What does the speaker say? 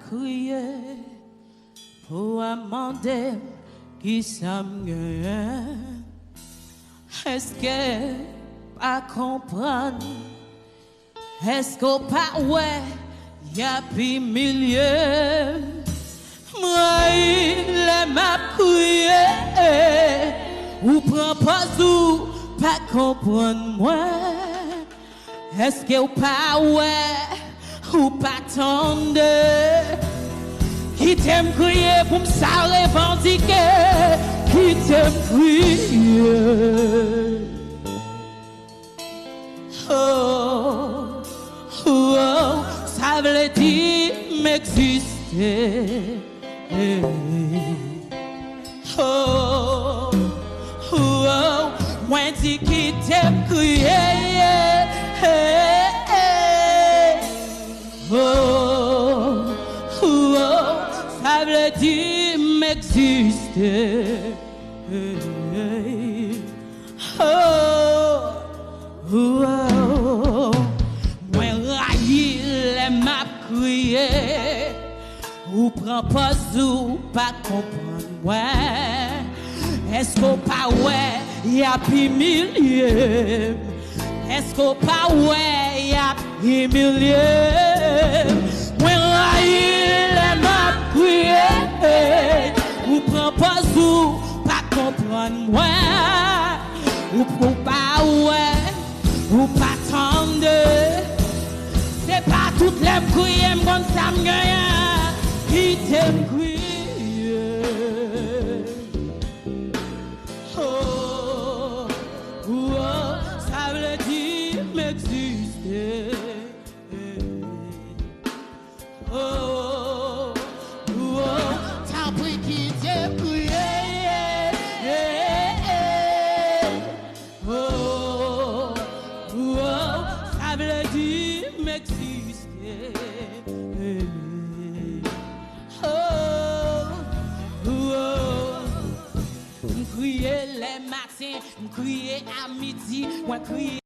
crié pour demander qui ça me gagne. Est-ce que pas comprendre? Est-ce qu'on pas ouais? Y a plus milieu. Moi il m'a crié ou prend pas ou pas comprendre moi. Est-ce que ou pas ouais ou pas tendre? Qui t'aime crier pour me ça revendiquer? Qui t'aime crier? Oh, oh, oh, ça veut dire m'exister. Oh, oh, oh, moi dis qui t'aime crier. Oh, oh, ça veut dire m'exister. Oh, oh, moi railler les m'a crié ou prend pas ou pas comprendre ouais. Est-ce qu'on pas ouais y a plus milliers? Est-ce qu'on pas ouais y a plus milliers? Moi railler les m'a crié ou prend pas ou pas comprendre ouais. Ou pour pas ouais ou pas tendre. C'est pas toutes les crières bon ça me gagne. Qui t'aime crier? Oh, oh, ça veut dire m'exister. Oh, oh, t'as pris qui t'aime crier. Oh, oh, ça veut dire m'exister. Crier les matins, crier à midi, moi crier.